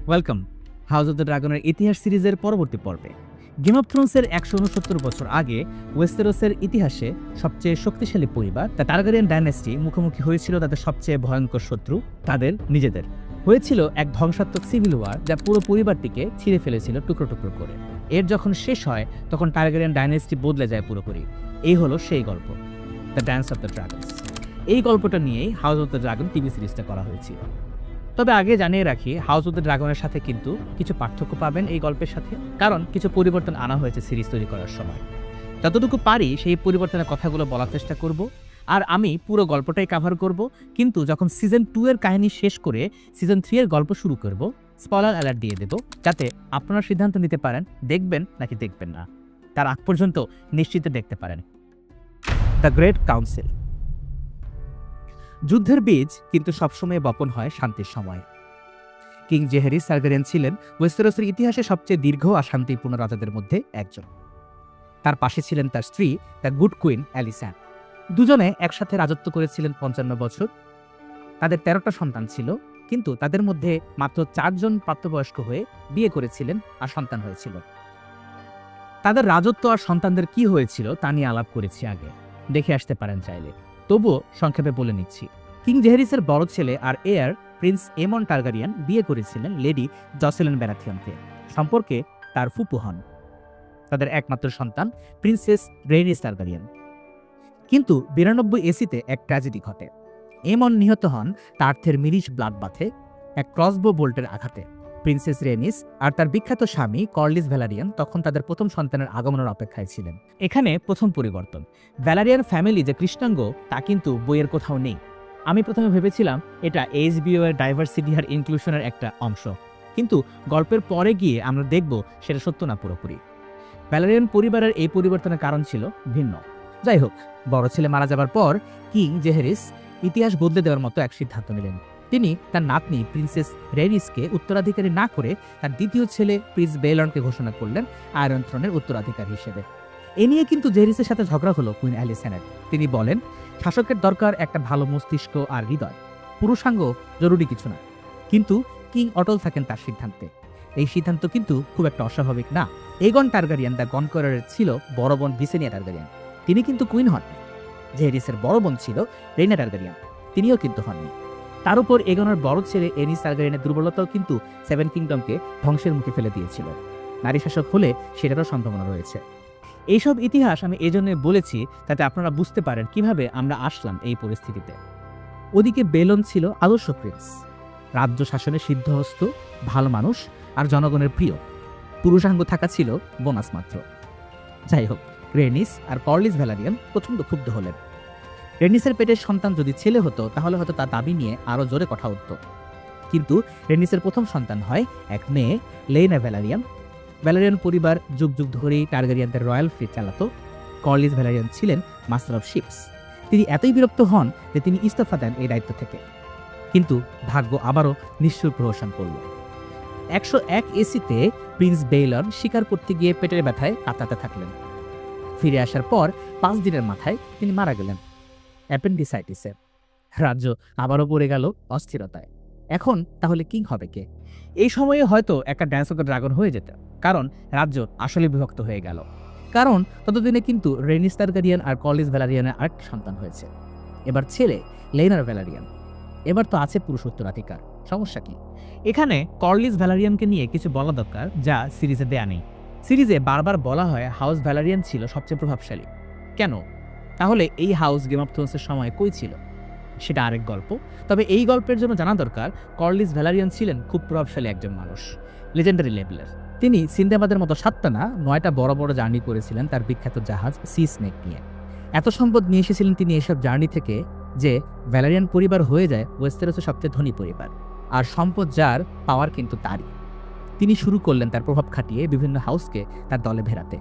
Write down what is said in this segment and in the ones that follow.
Welcome house of the ড্রাগনের ইতিহাস সিরিজের পরবর্তী পর্বে। গেম অফ থ্রোনসের 169 বছর আগে ওয়েস্টেরোসের ইতিহাসে সবচেয়ে শক্তিশালী পরিবার দ্য টারগারিয়ান ডাইনেস্টি মুখোমুখি হয়েছিল তাদের সবচেয়ে ভয়ঙ্কর শত্রু, তাদের নিজেদের। হয়েছিল এক ধ্বংসাত্মক সিভিল ওয়ার যা পুরো পরিবারটিকে ছিঁড়ে ফেলেছিল টুকরো টুকরো করে। এর যখন শেষ হয় তখন টারগারিয়ান ডাইনেস্টি বদলে যায় পুরোপুরি। এই হলো সেই গল্প, the dance of the dragons. এই গল্পটা নিয়েই house of the dragon TV সিরিজটা করা হয়েছিল। তবে আগে জানিয়ে রাখি, হাউস অফ দ্য ড্রাগনের সাথে কিন্তু কিছু পার্থক্য পাবেন এই গল্পের সাথে, কারণ কিছু পরিবর্তন আনা হয়েছে সিরিজ তৈরি করার সময়। যতটুকু পারি সেই পরিবর্তনের কথাগুলো বলার চেষ্টা করব, আর আমি পুরো গল্পটাই কাভার করব। কিন্তু যখন সিজন 2 এর কাহিনী শেষ করে সিজন 3 এর গল্প শুরু করব, স্পয়লার অ্যালার্ট দিয়ে দেব, যাতে আপনারা সিদ্ধান্ত নিতে পারেন দেখবেন নাকি দেখবেন না। তার আগ পর্যন্ত নিশ্চিতে দেখতে পারেন। The great council. যুদ্ধের বীজ কিন্তু সবসময় বপন হয় শান্তির সময়। কিং জেহারিস টারগারিয়ান ছিলেন ওয়েস্টেরোসের ইতিহাসে সবচেয়ে দীর্ঘ আর শান্তিপূর্ণ রাজাদের মধ্যে একজন। তার পাশে ছিলেন তার স্ত্রী দ্য গুড কুইন অ্যালিসা। দুজনে একসাথে রাজত্ব করেছিলেন 55 বছর। তাদের 13টা সন্তান ছিল, কিন্তু তাদের মধ্যে মাত্র 4 জন প্রাপ্তবয়স্ক হয়ে বিয়ে করেছিলেন আর সন্তান হয়েছিল। তাদের রাজত্ব আর সন্তানদের কি হয়েছিল তা নিয়ে আলাপ করেছি আগে, দেখে আসতে পারেন চাইলে। তবুও সংক্ষেপে বলে নিচ্ছি। কিং জেহারিসের বড় ছেলে আর এয়ার প্রিন্স এমন টারগারিয়ান বিয়ে করেছিলেন লেডি জসেলিন ব্যারাথিয়নকে। সম্পর্কে তার ফুপু হন। তাদের একমাত্র সন্তান প্রিন্সেস রেইনিস টারগারিয়ান। কিন্তু 92 এসিতে এক ট্র্যাজেডি ঘটে। এমন নিহত হন টার্থের মিরিশ ব্লাড বাথে এক ক্রসবো বোল্টের আঘাতে। প্রিন্সেস রেনিস আর তার বিখ্যাত স্বামী কর্লিস ভ্যালারিয়ান তখন তাদের প্রথম সন্তানের আগমনের অপেক্ষায় ছিলেন। এখানে প্রথম পরিবর্তন, ভ্যালারিয়ান ফ্যামিলি যে কৃষ্ণাঙ্গ তা কিন্তু বইয়ের কোথাও নেই। আমি প্রথমে ভেবেছিলাম এটা এইচবিও এর ডাইভার্সিটি আর ইনক্লুশনের একটা অংশ, কিন্তু গল্পের পরে গিয়ে আমরা দেখব সেটা সত্য না পুরোপুরি। ভ্যালারিয়ান পরিবারের এই পরিবর্তনের কারণ ছিল ভিন্ন। যাই হোক, বড় ছেলে মারা যাবার পর কিং জেহারিস ইতিহাস বদলে দেওয়ার মতো এক সিদ্ধান্ত নিলেন। তিনি তার নাতনি প্রিন্সেস রেনিসকে উত্তরাধিকারী না করে তার দ্বিতীয় ছেলে প্রিন্স বেলনকে ঘোষণা করলেন আয়রন থ্রোনের উত্তরাধিকারী হিসেবে। এ নিয়ে কিন্তু জেহারিসের সাথে ঝগড়া হলো কুইন অ্যালিসেনের। তিনি বলেন, শাসকের দরকার একটা ভালো মস্তিষ্ক আর হৃদয়, পুরুষাঙ্গ জরুরি কিছু না। কিন্তু কিং অটল থাকেন তার সিদ্ধান্তে। এই সিদ্ধান্ত কিন্তু খুব একটা অস্বাভাবিক না। এগন টারগারিয়ান দ্য কনকরারের ছিল বড় বোন ভিসেনিয়া টারগারিয়ান। তিনি কিন্তু কুইন হননি। জেহারিসের বড় বোন ছিল রেইনা টারগারিয়ান, তিনিও কিন্তু হননি। তার উপর এগনের বড় ছেলে এনিস টারগারিয়ানের দুর্বলতাও কিন্তু সেভেন কিংডমকে ধ্বংসের মুখে ফেলে দিয়েছিল। নারী শাসক হলে সেটারও সম্ভাবনা রয়েছে। এইসব ইতিহাস আমি এজন্য বলেছি যাতে আপনারা বুঝতে পারেন কিভাবে আমরা আসলাম এই পরিস্থিতিতে। ওদিকে বেলন ছিল আদর্শ প্রিন্স, রাজ্য শাসনে সিদ্ধহস্ত, ভালো মানুষ আর জনগণের প্রিয়। পুরুষাঙ্গ থাকা ছিল বোনাস মাত্র। যাই হোক, রেনিস আর কর্লিস ভ্যালারিয়ান প্রচণ্ড ক্ষুব্ধ হলেন। রেনিসের পেটের সন্তান যদি ছেলে হতো তাহলে হয়তো তার দাবি নিয়ে আরও জোরে কথা উঠত। কিন্তু রেনিসের প্রথম সন্তান হয় এক মেয়ে, লেইনা ভ্যালারিয়ান। ভ্যালারিয়ান পরিবার যুগ যুগ ধরেই টারগারিয়ানদের রয়্যাল ফ্লিট চালাতো। কর্লিস ভ্যালারিয়ান ছিলেন মাস্টার অফ শিপস। তিনি এতই বিরক্ত হন যে তিনি ইস্তফা দেন এই দায়িত্ব থেকে। কিন্তু ভাগ্য আবারও নিষ্ঠুর প্রহসন করল। 101 এসিতে প্রিন্স বেইলন শিকার করতে গিয়ে পেটের ব্যথায় কাঁপতে থাকলেন। ফিরে আসার পর 5 দিনের মাথায় তিনি মারা গেলেন অ্যাপেন্ডিসাইটিসে। রাজ্য আবারও পড়ে গেল অস্থিরতায়। এখন তাহলে কিং হবে কে? এই সময়ে হয়তো একটা ড্যান্স অফ দ্য ড্রাগন হয়ে যেত, কারণ রাজ্য আসলে বিভক্ত হয়ে গেল। কারণ ততদিনে কিন্তু রেনিস টারগারিয়ান আর কর্লিস ভ্যালারিয়ানের আরেকটা সন্তান হয়েছে। এবার ছেলে লেইনার ভ্যালারিয়ান। এবার তো আছে পুরুষ উত্তরাধিকার। সমস্যা কি? এখানে কর্লিস ভ্যালারিয়ানকে নিয়ে কিছু বলা দরকার যা সিরিজে দেয়া নেই। সিরিজে বারবার বলা হয় হাউস ভ্যালারিয়ান ছিল সবচেয়ে প্রভাবশালী। কেন? তাহলে এই হাউস গেম অফ থ্রোনসের সময় কই ছিল? সেটা আরেক গল্প। তবে এই গল্পের জন্য জানা দরকার কর্লিস ভ্যালারিয়ান ছিলেন খুব প্রভাবশালী একজন মানুষ, লেজেন্ডারি লেভেলের। তিনি সিন্দাবাদের মতো 7টা না 9টা বড় বড় জার্নি করেছিলেন তার বিখ্যাত জাহাজ সি স্নেক নিয়ে। এত সম্পদ নিয়ে এসেছিলেন তিনি এসব জার্নি থেকে যে ভ্যালারিয়ান পরিবার হয়ে যায় ওয়েস্টেরোসের সবচেয়ে ধনী পরিবার। আর সম্পদ যার, পাওয়ার কিন্তু তারই। তিনি শুরু করলেন তার প্রভাব খাটিয়ে বিভিন্ন হাউসকে তার দলে ভেড়াতে।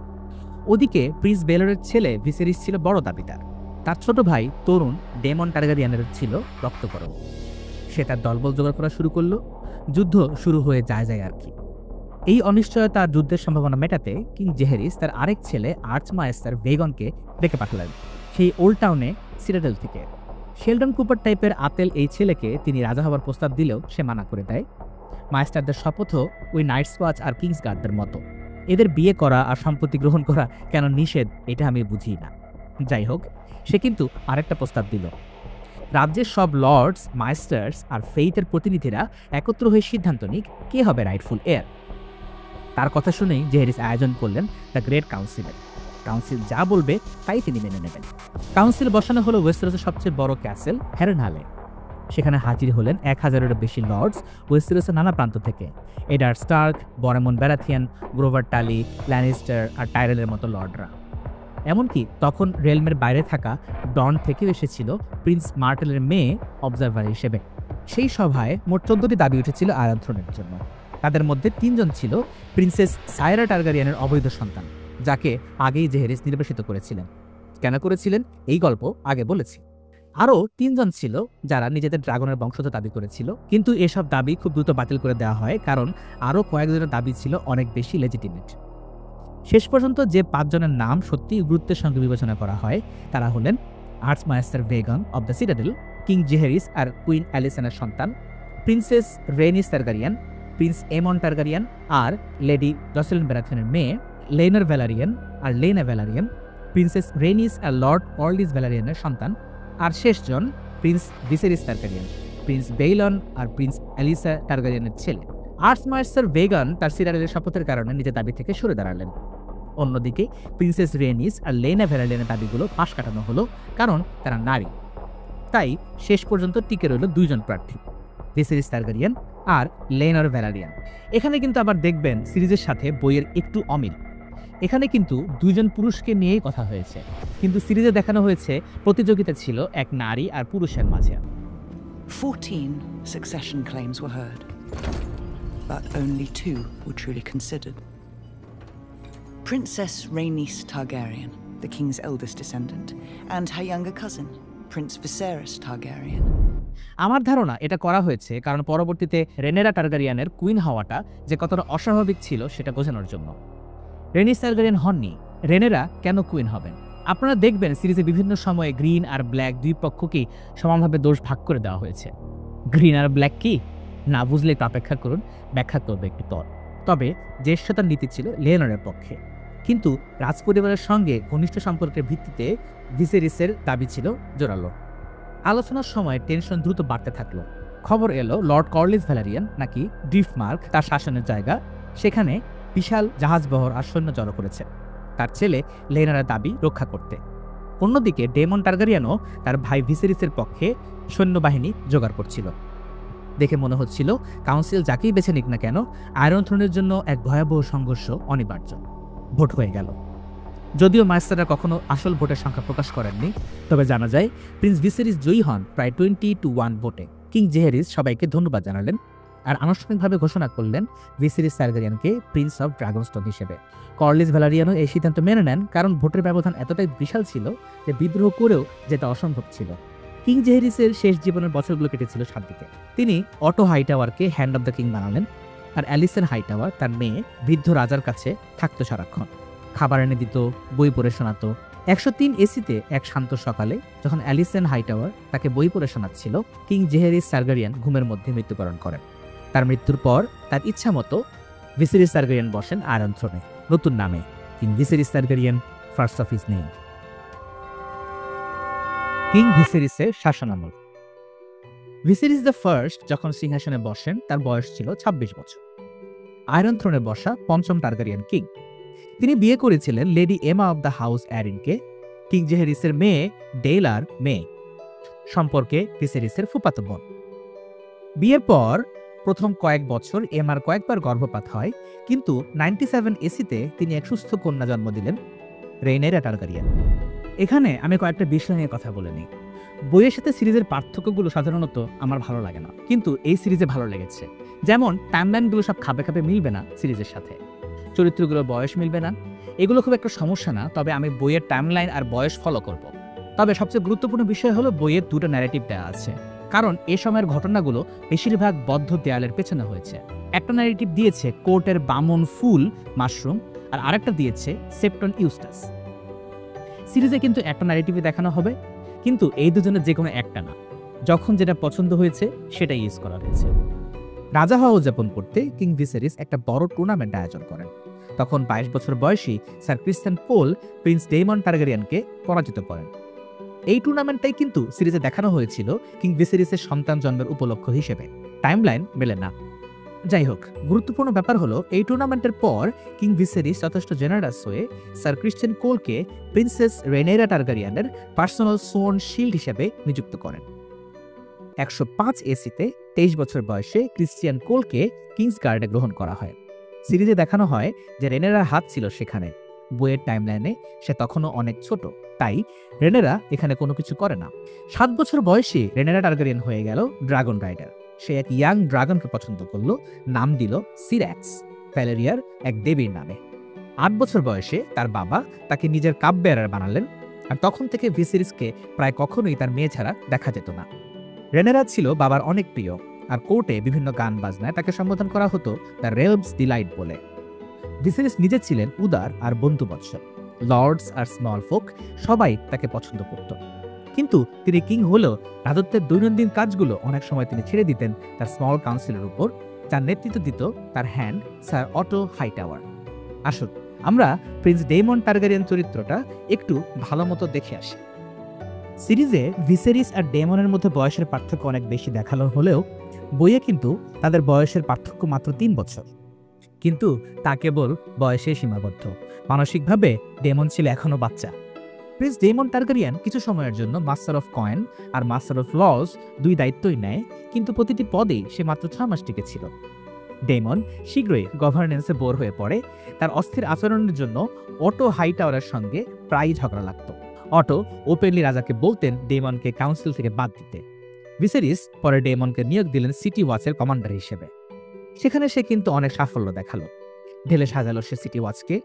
ওদিকে প্রিন্স বেলনের ছেলে ভিসেরিস ছিল বড় দাবিদার। তার ছোট ভাই তরুণ ডেমন টারগারিয়ানের ছিল রক্তকরণ। সে তার দলবল জোগাড় করা শুরু করলো। যুদ্ধ শুরু হয়ে যায় আর কি। এই অনিশ্চয়তা যুদ্ধের সম্ভাবনা মেটাতে কিং জেহারিস তার আরেক ছেলে আর্চমায়েস্টার ভেগনকে ডেকে পাঠালেন সেই ওল্ড টাউনে সিটাডেল থেকে। শেলডন কুপার টাইপের আতেল এই ছেলেকে তিনি রাজা হবার প্রস্তাব দিলেও সে মানা করে দেয়। মাস্টারদের শপথও ওই নাইটস ওয়াচ আর কিংস গার্ডদের মতো। এদের বিয়ে করা আর সম্পত্তি গ্রহণ করা কেন নিষেধ এটা আমি বুঝি না। যাই হোক, সে কিন্তু আরেকটা প্রস্তাব দিল। রাজ্যের সব লর্ডস, মাস্টার্স আর ফেইথের প্রতিনিধিরা একত্র হয়ে সিদ্ধান্ত নিক কে হবে রাইটফুল এয়ার। তার কথা শুনেই জেহেরিস আয়োজন করলেন দ্য গ্রেট কাউন্সিলের। কাউন্সিল যা বলবে তাই তিনি মেনে নেবেন। কাউন্সিল বসানো হলো ওয়েস্টেরসের সবচেয়ে বড় ক্যাসেল হ্যারেনহালে। সেখানে হাজির হলেন 1000-এরও বেশি লর্ডস ওয়েস্টেরসের নানা প্রান্ত থেকে। এডার্ড স্টার্ক, বরেমন ব্যারাথিয়ান, গ্রোভার টালি, ল্যানিস্টার আর টাইরেলের মতো লর্ডরা। এমনকি তখন রেলমের বাইরে থাকা ডন থেকেও এসেছিল প্রিন্স মার্টেলের মেয়ে অবজারভার হিসেবে। সেই সভায় মোট 14টি দাবি উঠেছিল আয়রন থ্রোনের জন্য। তাদের মধ্যে 3 জন ছিল প্রিন্সেস সায়রা টারগারিয়ানের অবৈধ সন্তান, যাকে আগেই জেহেরিস নির্বাসিত করেছিলেন। কেন করেছিলেন এই গল্প আগে বলেছি। আরও 3 জন ছিল যারা নিজেদের ড্রাগনের বংশধর দাবি করেছিল, কিন্তু এসব দাবি খুব দ্রুত বাতিল করে দেওয়া হয়, কারণ আরও কয়েকজনের দাবি ছিল অনেক বেশি লেজিটিমেট। শেষ পর্যন্ত যে 5 জনের নাম সত্যিই গুরুত্বের সঙ্গে বিবেচনা করা হয় তারা হলেন archmaester Vaegon of the Citadel, king Jaehaerys আর কুইন অ্যালিসনের সন্তান, প্রিন্সেস রেনিস টারগারিয়ান, প্রিন্স এমন টারগারিয়ান আর লেডি জসেলিন ব্যারাথিয়ানের মেয়ে লেইনার ভ্যালারিয়ান আর লেনা ভ্যালারিয়ান, প্রিন্সেস রেনিস আর লর্ড অর্লিস ভ্যালারিয়ানের সন্তান, আর শেষজন প্রিন্স ভিসেরিস টারগারিয়ান, প্রিন্স বেইলন আর প্রিন্স অ্যালিসা টারগারিয়ানের ছেলে। আর্চমাস্টার ভেগন তার সিটাডেলের শপথের কারণে নিজের দাবি থেকে সরে দাঁড়ালেন। অন্যদিকে প্রিন্সেস রেনিস আর লেনা ভ্যালারিয়ানের দাবিগুলো পাশ কাটানো হলো, কারণ তারা নারী। তাই শেষ পর্যন্ত টিকে রইল 2 জন প্রার্থী, ভিসেরিস টারগারিয়ান আর লেনার ভ্যালারিয়ান। এখানে কিন্তু আবার দেখবেন সিরিজের সাথে বইয়ের একটু অমিল। এখানে কিন্তু 2 জন পুরুষকে নিয়েই কথা হয়েছে, কিন্তু সিরিজে দেখানো হয়েছে প্রতিযোগিতা ছিল এক নারী আর পুরুষের মাঝে। 14 succession claims were heard, but only 2 were truly considered. Princess Rhaenys Targaryen, the king's eldest descendant, and her younger cousin, Prince Viserys Targaryen. আমার ধারণা এটা করা হয়েছে কারণ পরবর্তীতে রেনেরা টারগারিয়ানের কুইন হওয়াটা যে কতটা অস্বাভাবিক ছিল সেটা বোঝানোর জন্য। রেনিস টারগারিয়ান হননি, রেনেরা কেন কুইন হবেন? আপনারা দেখবেন সিরিজে বিভিন্ন সময়ে গ্রিন আর ব্ল্যাক 2 পক্ষকেই সমানভাবে দোষ ভাগ করে দেওয়া হয়েছে। গ্রিন আর ব্ল্যাক কি না বুঝলে একটু অপেক্ষা করুন, ব্যাখ্যা করবে একটু পর। তবে জ্যেষ্ঠতার নীতি ছিল লেনরের পক্ষে, কিন্তু রাজপরিবারের সঙ্গে ঘনিষ্ঠ সম্পর্কের ভিত্তিতে ভিসেরিসের দাবি ছিল জোরালো। আলোচনার সময় টেনশন দ্রুত বাড়তে থাকলো। খবর এলো লর্ড কর্লিস ভ্যালারিয়ান নাকি ড্রিফমার্ক তার শাসনের জায়গা, সেখানে বিশাল জাহাজবহর আর সৈন্য জড়ো করেছে তার ছেলে লেনারের দাবি রক্ষা করতে। অন্যদিকে ডেমন টারগারিয়ানও তার ভাই ভিসেরিসের পক্ষে সৈন্যবাহিনী জোগাড় করছিল। দেখে মনে হচ্ছিল কাউন্সিল যাকেই বেছে নিক না কেন, আয়রন থ্রোনের জন্য এক ভয়াবহ সংঘর্ষ অনিবার্য। ভোট হয়ে গেল। যদিও মাস্টাররা কখনো আসল ভোটের সংখ্যা প্রকাশ করেননি, তবে জানা যায় প্রিন্স ভিসেরিস জয়ী হন প্রায় 20-1 ভোটে। কিং জেহেরিস সবাইকে ধন্যবাদ জানালেন আর আনুষ্ঠানিকভাবে ঘোষণা করলেন ভিসেরিস টারগারিয়ানকে প্রিন্স অফ ড্রাগনস্টোন হিসেবে। কর্লিস ভ্যালারিয়ানও এই সিদ্ধান্ত মেনে নেন, কারণ ভোটের ব্যবধান এতটাই বিশাল ছিল যে বিদ্রোহ করেও যেটা অসম্ভব ছিল। কিং জেহেরিসের শেষ জীবনের বছরগুলো কেটেছিল শান্তিতে। তিনি অটো হাইটাওয়ারকে হ্যান্ড অব দ্য কিং বানালেন, আর অ্যালিসেন হাইটাওয়ার তার মেয়ে বৃদ্ধ রাজার কাছে থাকতো সারাক্ষণ, খাবার এনে দিত, বই পড়ে শোনাতো। 103 এসিতে এক শান্ত সকালে যখন অ্যালিসেন হাইটাওয়ার তাকে বই পড়ে শোনাচ্ছিল, কিং জেহেরিস টারগারিয়ান ঘুমের মধ্যে মৃত্যুবরণ করেন। তার মৃত্যুর পর তার ইচ্ছা মতো ভিসেরিস টারগারিয়ান বসেন আয়রন থ্রোনে, নতুন নামে king Viserys Targaryen, first of his name. King ভিসেরিসের শাসনামল। ভিসেরিস দ্য ফার্স্ট যখন সিংহাসনে বসেন তার বয়স ছিল 26 বছর। আয়রন থ্রোনে বসা 5ম টারগারিয়ান কিং। তিনি বিয়ে করেছিলেন lady Aemma of the house অ্যারিনকে, কিং জেহেরিসের মেয়ে ডেইলার মেয়ে, সম্পর্কে ভিসেরিসের ফুফাতো বোন। বিয়ের পর প্রথম কয়েক বছর এমার কয়েকবার গর্ভপাত হয়, কিন্তু 97 এসিতে তিনি এক সুস্থ কন্যা জন্ম দিলেন, রেইনেরা টারগারিয়ান। এখানে আমি কয়েকটা বিষয় নিয়ে কথা বলে নিই। বইয়ের সাথে সিরিজের পার্থক্যগুলো সাধারণত আমার ভালো লাগে না, কিন্তু এই সিরিজে ভালো লেগেছে। যেমন টাইমলাইনগুলো সব খাবে খাবে মিলবে না সিরিজের সাথে, চরিত্রগুলোর বয়স মিলবে না, এগুলো খুব একটা সমস্যা না। তবে আমি বইয়ের টাইমলাইন আর বয়স ফলো করব। তবে সবচেয়ে গুরুত্বপূর্ণ বিষয় হলো বইয়ের 2টা ন্যারেটিভ দেওয়া আছে, কারণ এ সময়ের ঘটনাগুলো বেশিরভাগ বদ্ধ দেয়ালের পেছনে হয়েছে। একটা ন্যারেটিভ দিয়েছে কোর্টের বামন ফুল মাশরুম, আর আরেকটা দিয়েছে সেপ্টন ইউস্টাস। সিরিজে কিন্তু একটা ন্যারেটিভে দেখানো হবে, কিন্তু এই দুজনের যে কোনো একটা না, যখন যেটা পছন্দ হয়েছে সেটাই ইউজ করা হয়েছে। রাজা হওয়া উদযাপন করতে কিং ভিসেরিস একটা বড় টুর্নামেন্ট আয়োজন করেন। তখন 22 বছর বয়সী স্যার ক্রিস্টিয়ান কোল প্রিন্স ডেমন টারগারিয়ানকে পরাজিত করেন। এই টুর্নামেন্টটাই কিন্তু সিরিজে দেখানো হয়েছিল কিং ভিসেরিসের সন্তান জন্মের উপলক্ষ হিসেবে। টাইমলাইন মেলে না। যাই হোক, গুরুত্বপূর্ণ ব্যাপার হলো এই টুর্নামেন্টের পর কিং ভিসেরিস যথেষ্ট জেনারাস হয়ে স্যার ক্রিস্টিয়ান কোলকে প্রিন্সেস রেনেরা টারগারিয়ানের পার্সোনাল সোর্ন শিল্ড হিসেবে নিযুক্ত করেন। 105 এসিতে 23 বছর বয়সে ক্রিস্টিয়ান কোলকে কিংস গার্ডে গ্রহণ করা হয়। সিরিজে দেখানো হয় যে রেনেরার হাত ছিল সেখানে। বইয়ের টাইমলাইনে সে তখনও অনেক ছোট, তাই রেনেরা এখানে কোনো কিছু করে না। 7 বছর বয়সে রেনেরা টারগারিয়ান হয়ে গেল ড্রাগন রাইডার। সে এক ইয়াং ড্রাগনকে পছন্দ করলো, নাম দিল সিরাক্স, ভ্যালেরিয়ার এক দেবীর নামে। 8 বছর বয়সে তার বাবা তাকে নিজের কাপ বেয়ারার বানালেন, আর তখন থেকে ভিসেরিসকে প্রায় কখনোই তার মেয়ে ছাড়া দেখা যেত না। রেনেরা ছিল বাবার অনেক প্রিয়, আর কোর্টে বিভিন্ন গান বাজনায় তাকে সম্বোধন করা হতো দ্য রেলমস ডিলাইট বলে। ভিসেরিস নিজে ছিলেন উদার আর বন্ধুবৎসল। লর্ডস আর স্মল ফোক সবাই তাকে পছন্দ করত। কিন্তু তিনি কিং হলেও রাজত্বের দৈনন্দিন কাজগুলো অনেক সময় তিনি ছেড়ে দিতেন তার স্মল কাউন্সিলের উপর, যার নেতৃত্ব দিত তার হ্যান্ড স্যার অটো হাইটাওয়ার। আসুন আমরা প্রিন্স ডেমন টারগারিয়ান চরিত্রটা একটু ভালো মতো দেখে আসি। সিরিজে ভিসেরিস আর ডেমনের মধ্যে বয়সের পার্থক্য অনেক বেশি দেখানো হলেও বইয়ে কিন্তু তাদের বয়সের পার্থক্য মাত্র 3 বছর। কিন্তু তা কেবল বয়সে সীমাবদ্ধ। মানসিকভাবে ডেমন ছিল এখনো বাচ্চা। প্রিন্স ডেমন টারগারিয়ান কিছু সময়ের জন্য মাস্টার অফ কয়েন আর মাস্টার অফ লস দুই দায়িত্বই নেয়, কিন্তু প্রতিটি পদেই সে মাত্র 6 মাস টিকেছিল। ডেমন শীঘ্রই গভর্নেন্সে বোর হয়ে পড়ে। তার অস্থির আচরণের জন্য অটো হাইটাওয়ারের সঙ্গে প্রায়ই ঝগড়া লাগত। অটো ওপেনলি রাজাকে বলতেন ডেমনকে কাউন্সিল থেকে বাদ দিতে। ভিসেরিস পরে ডেমনকে নিয়োগ দিলেন সিটি ওয়াচের কমান্ডার হিসেবে। সেখানে সে কিন্তু অনেক সাফল্য দেখালো। ঢেলে সাজালো সে সিটি ওয়াচকে।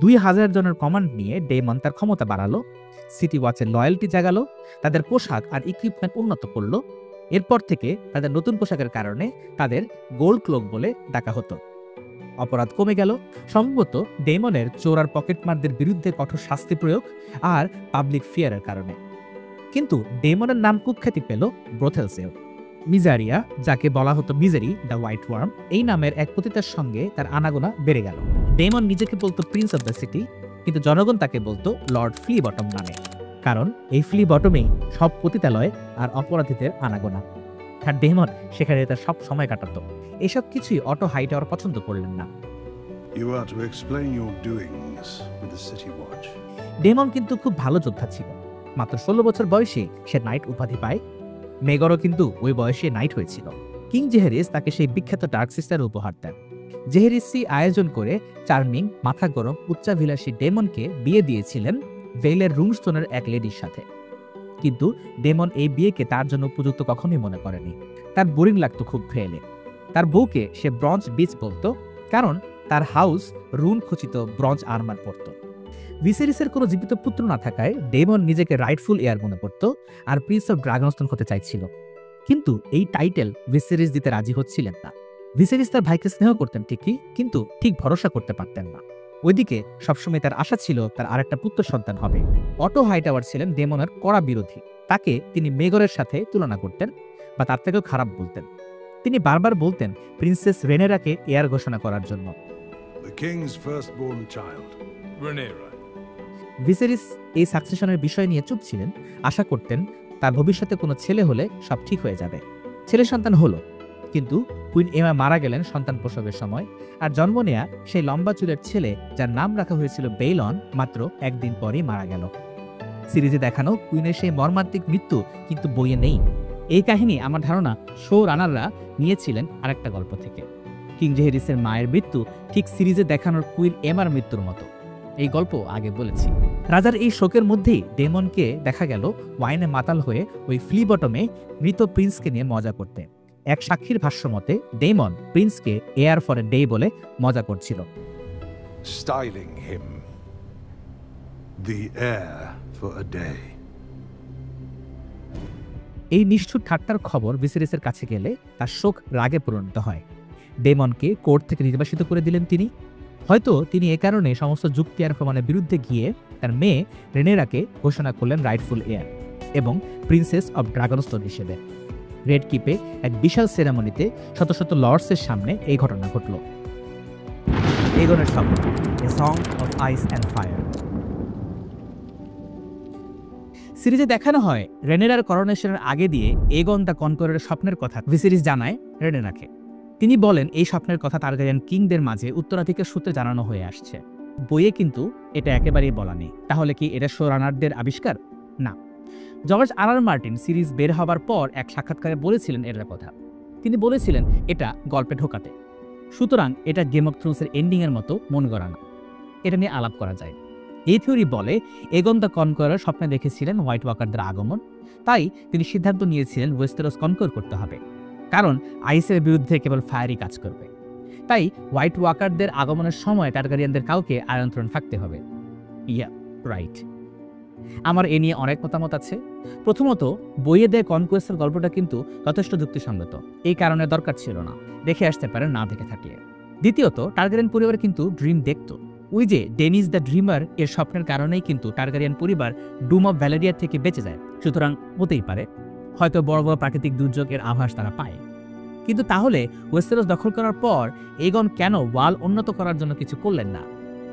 2000 জনের কমান্ড নিয়ে ডেমন তার ক্ষমতা বাড়ালো, সিটি ওয়াচের লয়্যালটি জাগালো, তাদের পোশাক আর ইকুইপমেন্ট উন্নত করলো। এরপর থেকে তাদের নতুন পোশাকের কারণে তাদের গোল্ড ক্লোক বলে ডাকা হতো। অপরাধ কমে গেল, সম্ভবত ডেমনের চোর আর পকেটমারদের বিরুদ্ধে কঠোর শাস্তি প্রয়োগ আর পাবলিক ফিয়ারের কারণে। কিন্তু ডেমনের নাম কুখ্যাতি পেল ব্রোথেলসেও। মিজারিয়া, যাকে বলা হতো মিজারি দ্য হোয়াইট ওয়ার্ম, এই নামের এক পতিতার সঙ্গে তার আনাগোনা বেড়ে গেল। ডেমন নিজেকে বলতো প্রিন্স অব দ্য সিটি, কিন্তু জনগণ তাকে বলতো লর্ড ফ্লি বটম নামে, কারণ এই ফ্লি বটমেই সব পতিতালয় আর অপরাধীদের আনাগোনা। আর ডেমন সেখানে তার সব সময় কাটাতো। এসব কিছুই অটো হাইটাওয়ার পছন্দ করলেন না। ডেমন কিন্তু খুব ভালো যোদ্ধা ছিল। মাত্র 16 বছর বয়সে সে নাইট উপাধি পায়। মেগরও কিন্তু ওই বয়সে নাইট হয়েছিল। কিং জেহেরিস তাকে সেই বিখ্যাত ডার্ক সিস্টার উপহার দেন। জেহেরিসি আয়োজন করে চার্মিং, মাথা গরম, উচ্চাভিলাষী ডেমনকে বিয়ে দিয়েছিলেন ভেইলের রুমস্টোনের এক লেডির সাথে। কিন্তু ডেমন এই বিয়েকে তার জন্য উপযুক্ত কখনোই মনে করেনি। তার বোরিং লাগতো খুব ভেইলে। তার বউকে সে ব্রঞ্জ বিচ বলতো, কারণ তার হাউস রুন খচিত ব্রঞ্জ আর্মার পরত। ভিসেরিসের কোনো জীবিত পুত্র না থাকায় ডেমন নিজেকে রাইটফুল এয়ার মনে করত আর প্রিন্স অফ ড্রাগনস্টোন হতে চাইছিল। কিন্তু এই টাইটেল ভিসেরিস দিতে রাজি হচ্ছিলেন না। ভিসেরিস তার ভাইকে স্নেহ করতেন ঠিকই, কিন্তু ঠিক ভরসা করতে পারতেন না। ওইদিকে সবসময় তার আশা ছিল তার আরেকটা পুত্র সন্তান হবে। অটো হাইটাওয়ার ছিলেন ডেমনের কড়া বিরোধী। তাকে তিনি মেগরের সাথে তুলনা করতেন বা তার থেকেও খারাপ বলতেন। তিনি বারবার বলতেন প্রিন্সেস রেনেরাকে এয়ার ঘোষণা করার জন্য। ভিসেরিস এই সাকসেশনের বিষয় নিয়ে চুপ ছিলেন। আশা করতেন তার ভবিষ্যতে কোনো ছেলে হলে সব ঠিক হয়ে যাবে। ছেলে সন্তান হলো, কিন্তু কুইন এমা মারা গেলেন সন্তান প্রসবের সময়। আর জন্ম নেয়া সেই লম্বা চুলের ছেলে, যার নাম রাখা হয়েছিল বেইলন, মাত্র একদিন পরেই মারা গেল। সিরিজে দেখানো কুইনের সেই মর্মান্তিক মৃত্যু কিন্তু বইয়ে নেই। এই কাহিনী আমার ধারণা শো রানাররা নিয়েছিলেন আরেকটা গল্প থেকে। কিং জেহেরিসের মায়ের মৃত্যু ঠিক সিরিজে দেখানোর কুইন এমার মৃত্যুর মতো। এই গল্প আগে বলেছি। রাজার এই শোকের মধ্যেই ডেমনকে দেখা গেল ওয়াইনে মাতাল হয়ে ওই ফ্লি বটমে মৃত প্রিন্সকে নিয়ে মজা করতে। এক সাক্ষীর ভাষ্য মতে ডেমন প্রিন্সকে এয়ার ফর এ ডে বলে মজা করছিল। Styling him the heir for a day. এই নিষ্ঠুর ঠাট্টার খবর ভিসেরিসের কাছে গেলে তার শোক রাগে পরিণত হয়। ডেমনকে কোর্ট থেকে নির্বাসিত করে দিলেন তিনি। হয়তো তিনি এ কারণে সমস্ত যুক্তি আর প্রমাণের বিরুদ্ধে গিয়ে তার মেয়ে রেনেরাকে ঘোষণা করলেন রাইটফুল এয়ার এবং প্রিন্সেস অব ড্রাগনস্টোন হিসেবে। রেড কিপে এক বিশাল সেরেমনিতে শত শত লর্ডসের সামনে এই ঘটনা ঘটল। এগনের স্বপ্ন, a song of ice and fire. সিরিজে দেখানো হয় রেনেরার করোনেশনের আগে দিয়ে এগন দ্য কনকোয়ারারের স্বপ্নের কথা ভিসেরিস জানায় রেনেরাকে। তিনি বলেন এই স্বপ্নের কথা টারগারিয়ান কিংদের মাঝে উত্তরাধিকার সূত্রে জানানো হয়ে আসছে। বইয়ে কিন্তু এটা একেবারেই বলা নেই। তাহলে কি এটা শো রানারদের আবিষ্কার? না। জর্জ আর মার্টিন সিরিজ বের হবার পর এক সাক্ষাৎকারে বলেছিলেন এটার কথা। তিনি বলেছিলেন এটা গল্পে ঢোকাতে। সুতরাং এটা গেম অফ থ্রোনসের এন্ডিংয়ের মতো মন গড়া না। এটা নিয়ে আলাপ করা যায়। এই থিওরি বলে এগন দ্য কনকোয়ারার স্বপ্নে দেখেছিলেন হোয়াইট ওয়াকারদের আগমন, তাই তিনি সিদ্ধান্ত নিয়েছিলেন ওয়েস্টেরস কনকোয়ার করতে হবে, কারণ আইসের বিরুদ্ধে কেবল ফায়ারই কাজ করবে। তাই হোয়াইট ওয়াকারদের আগমনের সময় টারগারিয়ানদের কাউকে আয়রন থ্রোন থাকতে হবে। Yeah right. আমার এ নিয়ে অনেক মতামত আছে। প্রথমত, বইয়ে দেয় কনকোয়েস্টের গল্পটা কিন্তু যথেষ্ট যুক্তিসঙ্গত, এই কারণে দরকার ছিল না, দেখে আসতে পারেন না দেখে থাকলে। দ্বিতীয়ত, টারগারিয়ান পরিবার কিন্তু ড্রিম দেখত। ওই যে ডেনিস দ্য ড্রিমার এর স্বপ্নের কারণেই কিন্তু টারগারিয়ান পরিবার ডুম অফ ভ্যালেরিয়া থেকে বেঁচে যায়। সুতরাং হতেই পারে হয়তো বড় বড় প্রাকৃতিক দুর্যোগের আভাস তারা পায়। কিন্তু তাহলে ওয়েস্টেরস দখল করার পর এগন কেন ওয়াল উন্নত করার জন্য কিছু করলেন না?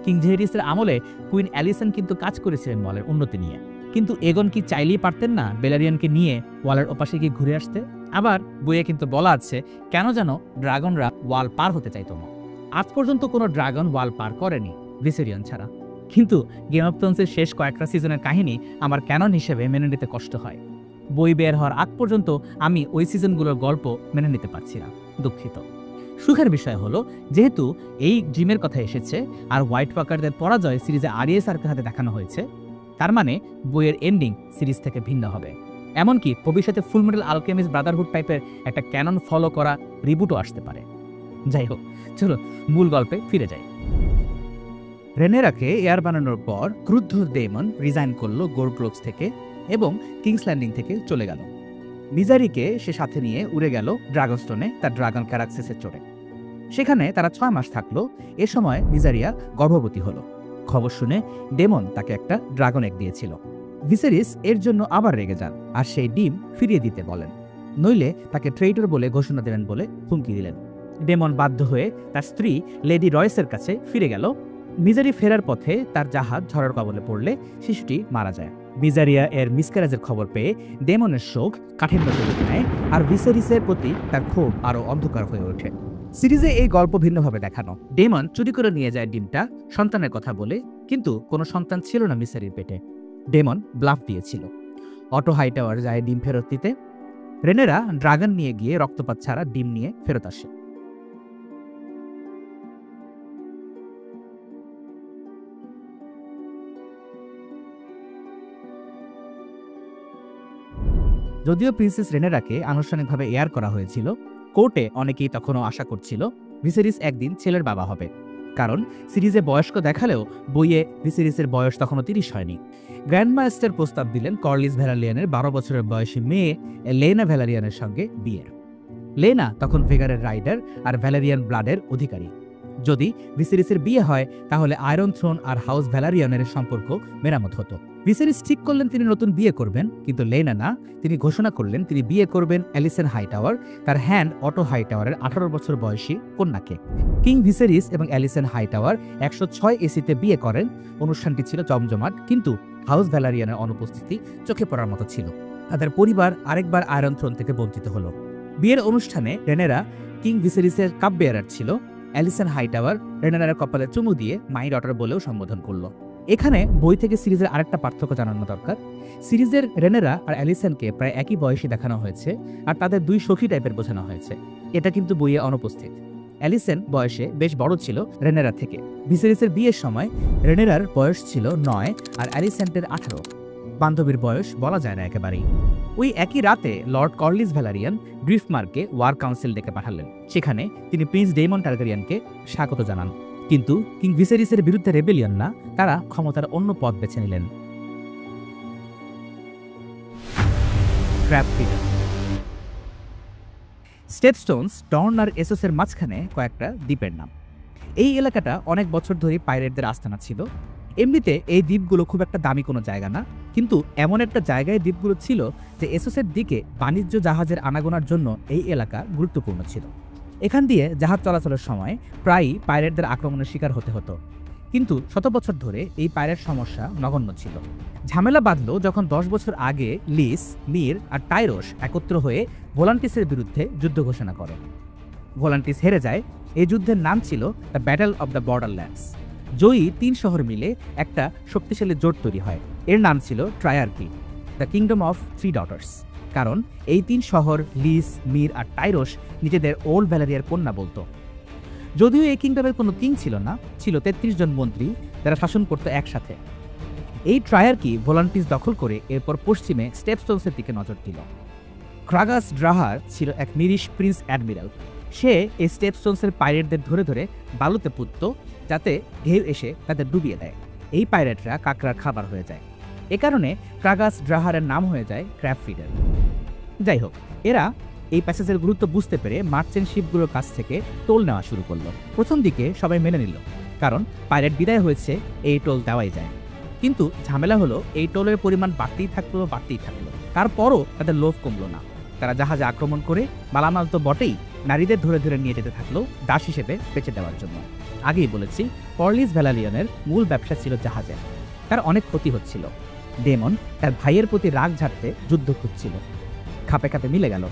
কিং জেহেরিসের আমলে কুইন অ্যালিসন কিন্তু কাজ করেছিলেন ওয়ালের উন্নতি নিয়ে, কিন্তু এগন কি চাইলেই পারতেন না বেলারিয়ানকে নিয়ে ওয়ালের ওপাশে গিয়ে ঘুরে আসতে? আবার বইয়ে কিন্তু বলা আছে কেন যেন ড্রাগনরা ওয়াল পার হতে চাইত না। আজ পর্যন্ত কোনো ড্রাগন ওয়াল পার করেনি ভিসেরিয়ন ছাড়া। কিন্তু গেম অফ থ্রোনসের শেষ কয়েকটা সিজনের কাহিনী আমার ক্যানন হিসেবে মেনে নিতে কষ্ট হয়। বই বের হওয়ার আগ পর্যন্ত আমি ওই সিজনগুলোর গল্প মেনে নিতে পারছি না, দুঃখিত। সুখের বিষয় হলো যেহেতু এই ড্রিমের কথা এসেছে আর হোয়াইট ওয়াকারদের পরাজয় সিরিজে আরিয়া স্টার্কের হাতে দেখানো হয়েছে, তার মানে বইয়ের এন্ডিং সিরিজ থেকে ভিন্ন হবে। এমনকি ভবিষ্যতে ফুলমেটাল আলকেমিস্ট ব্রাদারহুড টাইপের একটা ক্যানন ফলো করা রিবুটও আসতে পারে। যাই হোক, চলো মূল গল্পে ফিরে যাই। রেনেরাকে এয়ার বানানোর পর ক্রুদ্ধ ডেমন রিজাইন করলো গোল্ডগ্লোভস থেকে এবং কিংস ল্যান্ডিং থেকে চলে গেল। মিজারিকে সে সাথে নিয়ে উড়ে গেল ড্রাগনস্টোনে তার ড্রাগন ক্যারাক্সিসের চড়ে। সেখানে তারা 6 মাস থাকলো। এ সময় মিজারিয়া গর্ভবতী হলো। খবর শুনে ডেমন তাকে একটা ড্রাগন এগ দিয়েছিল। ভিসেরিস এর জন্য আবার রেগে যান আর সেই ডিম ফিরিয়ে দিতে বলেন, নইলে তাকে ট্রেইটর বলে ঘোষণা দেবেন বলে হুমকি দিলেন। ডেমন বাধ্য হয়ে তার স্ত্রী লেডি রয়েসের কাছে ফিরে গেল। মিজারি ফেরার পথে তার জাহাজ ঝড়ের কবলে পড়লে শিশুটি মারা যায়। মিজারিয়া এর মিসক্যারেজের খবর পেয়ে ডেমনের শোক কাঠিন্য রূপ নেয় আর ভিসেরিসের প্রতি তার ক্ষোভ আরও অন্ধকার হয়ে ওঠে। সিরিজে এই গল্প ভিন্নভাবে দেখানো। ডেমন চুরি করে নিয়ে যায় ডিমটা সন্তানের কথা বলে, কিন্তু কোনো সন্তান ছিল না মিসারির পেটে। ডেমন ব্লাফ দিয়েছিল। অটো হাইটাওয়ার যায় ডিম ফেরত দিতে। রেনেরা ড্রাগন নিয়ে গিয়ে রক্তপাত ছাড়া ডিম নিয়ে ফেরত আসে। যদিও প্রিন্সেস রেনেরাকে আনুষ্ঠানিকভাবে এয়ার করা হয়েছিল, কোর্টে অনেকেই তখনও আশা করছিল ভিসেরিস একদিন ছেলের বাবা হবে, কারণ সিরিজে বয়স্ক দেখালেও বইয়ে ভিসেরিসের বয়স তখনও 30 হয়নি। গ্র্যান্ডমাস্টার প্রস্তাব দিলেন কর্লিস ভ্যালারিয়ানের 12 বছরের বয়সী মেয়ে লেনা ভ্যালারিয়ানের সঙ্গে বিয়ের। লেনা তখন ভেগারের রাইডার আর ভ্যালারিয়ান ব্লাডের অধিকারী। যদি ভিসেরিসের বিয়ে হয় তাহলে আয়রন থ্রোন আর হাউস ভ্যালারিয়ানের সম্পর্ক মেরামত হতো। ভিসেরিস ঠিক করলেন তিনি নতুন বিয়ে করবেন, কিন্তু লেনা না। তিনি ঘোষণা করলেন তিনি বিয়ে করবেন অ্যালিসন হাইটাওয়ার, তার হ্যান্ড অটো হাইটাওয়ারের 18 বছর বয়সী কন্যাকে। কিং ভিসেরিস এবং অ্যালিসন হাইটাওয়ার 106 এসিতে বিয়ে করেন। অনুষ্ঠানটি ছিল জমজমাট, কিন্তু হাউস ভ্যালারিয়ানের অনুপস্থিতি চোখে পড়ার মতো ছিল। তাদের পরিবার আরেকবার আয়রন থ্রোন থেকে বঞ্চিত হলো। বিয়ের অনুষ্ঠানে রেনেরা কিং ভিসেরিসের কাপ বেয়ারার ছিল। অ্যালিসন হাইটাওয়ার রেনেরার কপালে চুমু দিয়ে মাই ডটার বলেও সম্বোধন করলো। এখানে বই থেকে সিরিজের আরেকটা পার্থক্য জানানো দরকার। সিরিজের রেনেরা আর অ্যালিসনকে প্রায় একই বয়সী দেখানো হয়েছে আর তাদের 2 সখী টাইপের বোঝানো হয়েছে। এটা কিন্তু বইয়ে অনুপস্থিত। অ্যালিসন বয়সে বেশ বড় ছিল রেনেরা থেকে। ভিসেরিসের বিয়ের সময় রেনেরার বয়স ছিল 9 আর অ্যালিসেন্টের 18। বান্ধবীর বয়স বলা যায় না একেবারেই। ওই একই রাতে লর্ড কর্লিস ভ্যালারিয়ান ড্রিফমার্কে ওয়ার কাউন্সিল ডেকে পাঠালেন। সেখানে তিনি প্রিন্স ডেমন টারগারিয়ানকে স্বাগত জানান, কিন্তু কিং ভিসেরিসের বিরুদ্ধে রেবেলিয়ন না, তারা ক্ষমতার অন্য পথ বেছে নিলেন। স্টেপস্টোনস, ডর্ন আর এসোসের মাঝখানে কয়েকটা দ্বীপের নাম। এই এলাকাটা অনেক বছর ধরে পাইরেটদের আস্তানা ছিল। এমনিতে এই দ্বীপগুলো খুব একটা দামি কোনো জায়গা না, কিন্তু এমন একটা জায়গায় দ্বীপগুলো ছিল যে এসোসের দিকে বাণিজ্য জাহাজের আনাগোনার জন্য এই এলাকা গুরুত্বপূর্ণ ছিল। এখান দিয়ে জাহাজ চলাচলের সময় প্রায়ই পাইরেটদের আক্রমণের শিকার হতে হতো, কিন্তু শত বছর ধরে এই পাইরেট সমস্যা নগণ্য ছিল। ঝামেলা বাঁধল যখন 10 বছর আগে লিস, মির আর টাইরোস একত্র হয়ে ভোলান্টিসের বিরুদ্ধে যুদ্ধ ঘোষণা করে। ভোলান্টিস হেরে যায়। এই যুদ্ধের নাম ছিল the battle of the Borderlands. জয়ী 3 শহর মিলে একটা শক্তিশালী জোট তৈরি হয়। এর নাম ছিল ট্রায়ার্কি, দ্য কিংডম অফ 3 ডটার্স, কারণ এই 3 শহর লিস, মির আর টাইরোস নিজেদের ওল্ড ভ্যালেরিয়ার কন্যা বলতো। যদিও এই কিংডমের কোনো কিং ছিল না, ছিল 33 জন মন্ত্রী যারা শাসন করত একসাথে। এই ট্রায়ার্কি ভোলান্টিস দখল করে এরপর পশ্চিমে স্টেপস্টোনসের দিকে নজর দিল। ক্রাগাস ড্রাহার ছিল এক মিরিশ প্রিন্স অ্যাডমিরাল। সে এই স্টেপস্টোনসের পাইরেটদের ধরে ধরে বালুতে পুঁতত, যাতে ঢেউ এসে তাদের ডুবিয়ে দেয়। এই পাইরেটরা কাকড়ার খাবার হয়ে যায়। এ কারণে ক্রাগাস ড্রাহারের নাম হয়ে যায় ক্র্যাব ফিডার। যাই হোক, এরা এই প্যাসেজের গুরুত্ব বুঝতে পেরে মার্চেন্ট শিপগুলোর কাছ থেকে টোল নেওয়া শুরু করলো। প্রথম দিকে সবাই মেনে নিল, কারণ পাইরেট বিদায় হয়েছে, এই টোল দেওয়াই যায়। কিন্তু ঝামেলা হলো, এই টোলের পরিমাণ বাড়তেই থাকলো। তারপরও তাদের লোভ কমলো না। তারা জাহাজে আক্রমণ করে মালামাল তো বটেই, নারীদের ধরে ধরে নিয়ে যেতে থাকলো দাস হিসেবে বেঁচে দেওয়ার জন্য। আগেই বলেছি, কর্লিস ভ্যালারিয়নের মূল ব্যবসা ছিল জাহাজে। তার অনেক ক্ষতি হচ্ছিল। ডেমন তার ভাইয়ের প্রতি রাগ ঝাড়তে যুদ্ধ খুঁজছিল। খাপে খাপে মিলে গেল।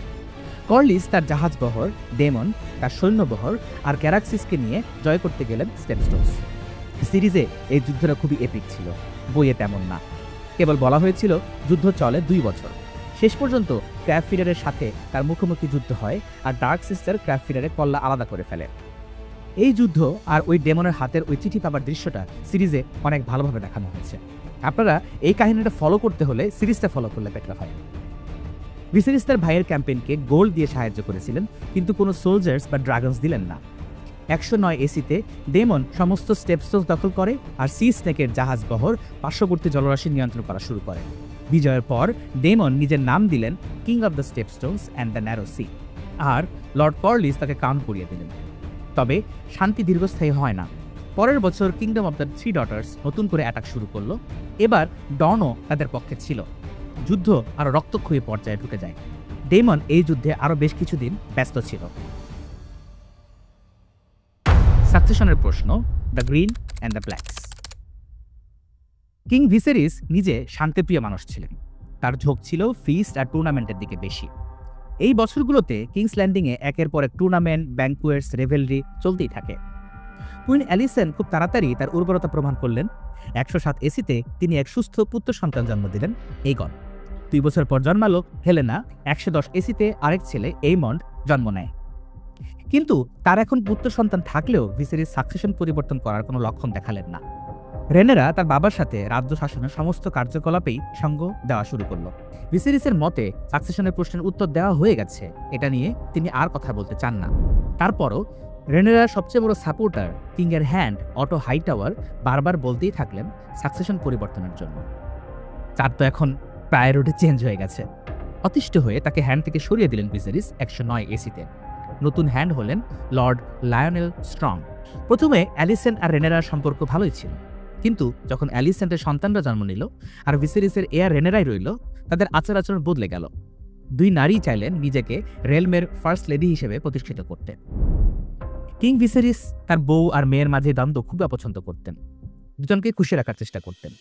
কর্লিস তার জাহাজ বহর, ডেমন তার সৈন্যবহর আর ক্যারাক্সিসকে নিয়ে জয় করতে গেলেন স্টেপস্টোনস। সিরিজে এই যুদ্ধটা খুবই এপিক ছিল, বইয়ে তেমন না। কেবল বলা হয়েছিল যুদ্ধ চলে 2 বছর। শেষ পর্যন্ত ক্র্যাব ফিডারের সাথে তার মুখোমুখি যুদ্ধ হয়, আর ডার্ক সিস্টার ক্র্যাব ফিডারের কল্লা আলাদা করে ফেলে। এই যুদ্ধ আর ওই ডেমনের হাতের ওই চিঠি পাবার দৃশ্যটা সিরিজে অনেক ভালোভাবে দেখানো হয়েছে। আপনারা এই কাহিনীটা ফলো করতে হলে সিরিজটা ফলো করলে বেটার হয়। ভিসেরিস তার ভাইয়ের ক্যাম্পেইনকে গোল্ড দিয়ে সাহায্য করেছিলেন, কিন্তু কোনো সোলজার্স বা ড্রাগনস দিলেন না। 109 এসিতে ডেমন সমস্ত স্টেপস্টোনস দখল করে, আর সি স্নেকের জাহাজ বহর পার্শ্ববর্তী জলরাশি নিয়ন্ত্রণ করা শুরু করে। বিজয়ের পর ডেমন নিজের নাম দিলেন king of the Stepstones and the Narrow Sea, আর লর্ড কর্লিস তাকে কাউন্ট করিয়ে দিলেন। তবে শান্তি দীর্ঘস্থায়ী হয় না। পরের বছর কিংডম অব দ্য 3 ডটার্স নতুন করে অ্যাটাক শুরু করলো। এবার ডনও তাদের পক্ষে ছিল। যুদ্ধ আরো রক্তক্ষয়ী পর্যায়ে ঢুকে যায়। ডেমন এই যুদ্ধে আরো বেশ কিছুদিন ব্যস্ত ছিল। সাকসেশনের প্রশ্ন, the green and the blacks. King Viserys নিজে শান্তিপ্রিয় মানুষ ছিলেন। তার ঝোঁক ছিল ফিস্ট আর টুর্নামেন্টের দিকে বেশি। এই বছরগুলোতে কিংস ল্যান্ডিংয়ে একের পর এক টুর্নামেন্ট, ব্যাঙ্কুয়েটস, রেভেলরি চলতেই থাকে। কুইন অ্যালিসেন খুব তাড়াতাড়ি তার উর্বরতা প্রমাণ করলেন। 107 এসিতে তিনি এক সুস্থ পুত্র সন্তান জন্ম দিলেন, এইগন। 2 বছর পর জন্মালো হেলেনা। 110 এসিতে আরেক ছেলে এইমন্ড জন্ম নেয়। কিন্তু তার এখন পুত্র সন্তান থাকলেও ভিসেরিস সাকসেশন পরিবর্তন করার কোনো লক্ষণ দেখালেন না। রেনেরা তার বাবার সাথে রাজ্য শাসনের সমস্ত কার্যকলাপেই সঙ্গ দেওয়া শুরু করলো। ভিসেরিসের মতে সাকসেশনের প্রশ্নের উত্তর দেওয়া হয়ে গেছে, এটা নিয়ে তিনি আর কথা বলতে চান না। তারপরও রেনেরার সবচেয়ে বড় সাপোর্টার কিংয়ের হ্যান্ড অটো হাইটাওয়ার বারবার বলতেই থাকলেন সাকসেশন পরিবর্তনের জন্য। তার তো এখন প্রায়োরিটি চেঞ্জ হয়ে গেছে। অতিষ্ঠ হয়ে তাকে হ্যান্ড থেকে সরিয়ে দিলেন ভিসেরিস 109 এসিতে। নতুন হ্যান্ড হলেন লর্ড লায়নেল স্ট্রং। প্রথমে অ্যালিসেন আর রেনেরার সম্পর্ক ভালোই ছিল, কিন্তু যখন অ্যালিসেন্টের সন্তানরা জন্ম নিল আর ভিসেরিসের এয়ার রেনেরাই রইল, তাদের আচার আচরণ বদলে গেল। 2 নারী চাইলেন নিজেকে রেলমের ফার্স্ট লেডি হিসেবে প্রতিষ্ঠিত করতে। কিং ভিসেরিস তার বউ আর মেয়ের মাঝে দ্বন্দ্ব খুব অপছন্দ করতেন। দুজনকে খুশি রাখার চেষ্টা করতেন।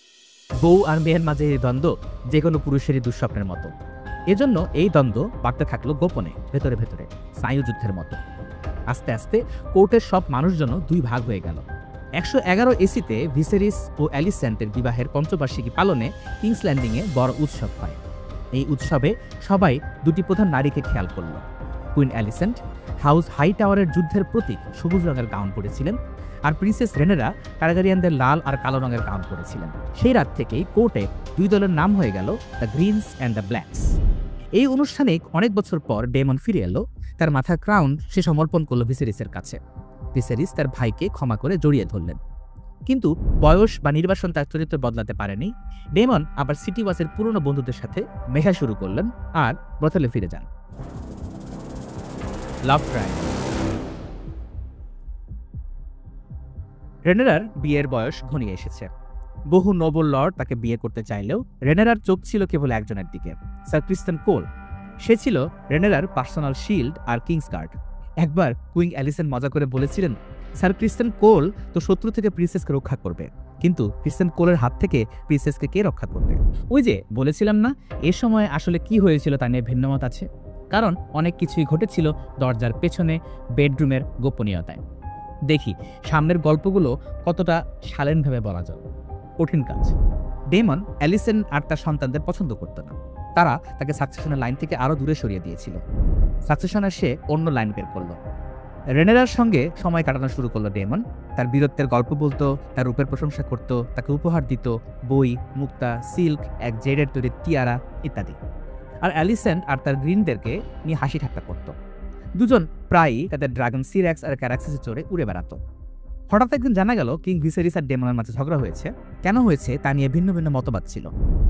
বউ আর মেয়ের মাঝে এই দ্বন্দ্ব যে কোনো পুরুষেরই দুঃস্বপ্নের মতো। এজন্য এই দ্বন্দ্ব বাড়তে থাকলো গোপনে, ভেতরে ভেতরে, স্নায়ুযুদ্ধের মতো। আস্তে আস্তে কোর্টের সব মানুষজন 2 ভাগ হয়ে গেল। 111 এসিতে ভিসেরিস ও অ্যালিসেন্টের বিবাহের পঞ্চবার্ষিকী পালনে কিংস ল্যান্ডিংয়ে বড় উৎসব হয়। এই উৎসবে সবাই 2টি প্রধান নারীকে খেয়াল করল। কুইন অ্যালিসেন্ট হাউস হাই টাওয়ারের যুদ্ধের প্রতীক সবুজ রঙের গাউন পরেছিলেন, আর প্রিন্সেস রেনেরা টারগারিয়ানদের লাল আর কালো রঙের গাউন পরেছিলেন। সেই রাত থেকেই কোর্টে 2 দলের নাম হয়ে গেল the Greens and the blacks. এই অনুষ্ঠানে অনেক বছর পর ডেমন ফিরে এলো। তার মাথার ক্রাউন সে সমর্পণ করল ভিসেরিসের কাছে। ভিসেরিস তার ভাইকে ক্ষমা করে জড়িয়ে ধরলেন, কিন্তু বয়স বা নির্বাসন তার চরিত্র বদলাতে পারেনি। ডেমন আবার সিটি ওয়াচের পুরনো বন্ধুদের সাথে মেশা শুরু করলেন আর ব্রথেলে ফিরে যান। লাভ ট্রায়াঙ্গল। রেনেরার বিয়ের বয়স ঘনিয়ে এসেছে। বহু নোবেল লর্ড তাকে বিয়ে করতে চাইলেও রেনেরার চোখ ছিল কেবল একজনের দিকে, স্যার ক্রিস্টেন কোল। সে ছিল রেনেরার পার্সোনাল শিল্ড আর কিংস গার্ড। একবার কুইন অ্যালিসন মজা করে বলেছিলেন, স্যার ক্রিস্টেন কোল তো শত্রু থেকে প্রিন্সেসকে রক্ষা করবে, কিন্তু ক্রিস্টেন কোলের হাত থেকে প্রিন্সেসকে কে রক্ষা করবে? ওই যে বলেছিলাম না, এ সময় আসলে কি হয়েছিল তা নিয়ে ভিন্নমত আছে। কারণ অনেক কিছুই ঘটেছিল দরজার পেছনে, বেডরুমের গোপনীয়তায়। দেখি সামনের গল্পগুলো কতটা শালীনভাবে বলা যায়। কঠিন কাজ। ডেমন অ্যালিসন আর তার সন্তানদের পছন্দ করত না। তারা তাকে সাকসেশনের লাইন থেকে আরও দূরে সরিয়ে দিয়েছিল। সাকসেশনের সে অন্য লাইন বের করল। রেনেরার সঙ্গে সময় কাটানো শুরু করলো ডেমন। তার বীরত্বের গল্প বলতো, তার রূপের প্রশংসা করত, তাকে উপহার দিত বই, মুক্তা, সিল্ক, এক জেডের তৈরি টিয়ারা ইত্যাদি। আর অ্যালিসেন্ট আর তার গ্রিনদেরকে নিয়ে হাসি ঠাট্টা করত। দুজন প্রায়ই তাদের ড্রাগন সিরাক্স আর ক্যারাক্সিসে চড়ে উড়ে বেড়াত। হঠাৎ একদিন জানা গেল কিং ভিসেরিস আর ডেমনের মাঝে ঝগড়া হয়েছে। কেন হয়েছে তা নিয়ে ভিন্ন ভিন্ন মতবাদ ছিল।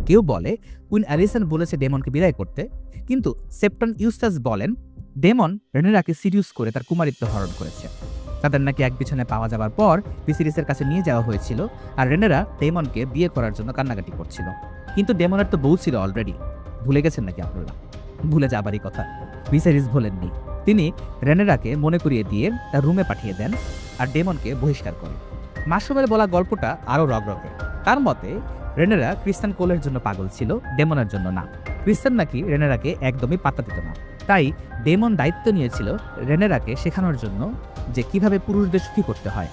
কেউ বলে কুইন অ্যালিসেন্ট বলেছে ডেমনকে বিদায় করতে, কিন্তু সেপ্টন ইউস্টাস বলেন ডেমন রেনেরাকে সিরিয়াস করে তার কুমারিত্ব হরণ করেছে। তাদের নাকি এক বিছানে পাওয়া যাবার পর ভিসেরিসের কাছে নিয়ে যাওয়া হয়েছিল, আর রেনেরা ডেমনকে বিয়ে করার জন্য কান্নাকাটি করছিল। কিন্তু ডেমনের তো বউ ছিল অলরেডি। ভুলে গেছেন নাকি আপনারা? ভুলে যাবারই কথা। ভিসেরিস ভোলেননি। তিনি রেনেরাকে মনে করিয়ে দিয়ে তার রুমে পাঠিয়ে দেন আর ডেমনকে বহিষ্কার করেন। মাশরুমের বলা গল্পটা আরও রগরগে। তার মতে রেনেরা ক্রিস্টেন কোলের জন্য পাগল ছিল, ডেমনের জন্য না। ক্রিস্টেন নাকি রেনেরাকে একদমই পাত্তা দিত না। তাই ডেমন দায়িত্ব নিয়েছিল রেনেরাকে শেখানোর জন্য যে কিভাবে পুরুষদের সুখী করতে হয়।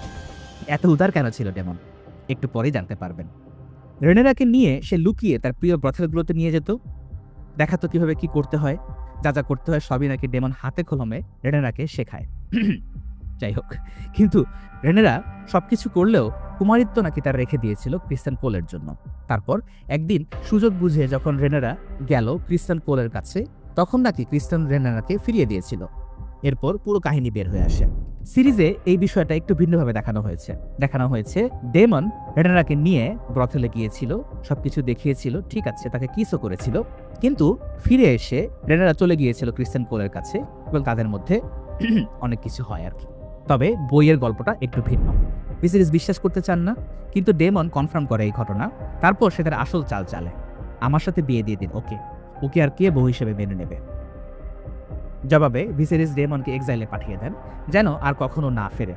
এত উদার কেন ছিল ডেমন, একটু পরেই জানতে পারবেন। রেনেরাকে নিয়ে সে লুকিয়ে তার প্রিয় ব্রথেলগুলোতে নিয়ে যেত, দেখাতো কিভাবে কি করতে হয়। যা যা করতে হয় সবই নাকি ডেমন হাতে কলমে রেনেরাকে শেখায়। যাই হোক, কিন্তু রেনেরা সবকিছু করলেও কুমারিত্ব নাকি তার রেখে দিয়েছিল ক্রিস্টেন কোলের জন্য। তারপর একদিন সুযোগ বুঝে যখন রেনেরা গেল ক্রিস্টেন কোলের কাছে, তখন নাকি ক্রিস্টেন রেনেরাকে ফিরিয়ে দিয়েছিল। এরপর পুরো কাহিনী বের হয়ে আসে। সিরিজে এই বিষয়টা একটু ভিন্নভাবে দেখানো হয়েছে ডেমন রেনেরাকে নিয়ে ব্রথেলে গিয়েছিল, সবকিছু দেখিয়েছিল, ঠিক আছে, তাকে কিসও করেছিল, কিন্তু ফিরে এসে রেনেরা চলে গিয়েছিল ক্রিস্টেন কোলের কাছে এবং তাদের মধ্যে অনেক কিছু হয় আর কি। তবে বইয়ের গল্পটা একটু ভিন্ন। ভিসেরিস বিশ্বাস করতে চান না, কিন্তু ডেমন কনফার্ম করে এই ঘটনা। তারপর সে তার আসল চাল চালে, আমার সাথে বিয়ে দিয়ে দিন ওকে, ওকে আর কে বউ হিসেবে মেনে নেবে। জবাবে ভিসেরিস ডেমনকে এক্সাইলে পাঠিয়ে দেন যেন আর কখনো না ফেরে।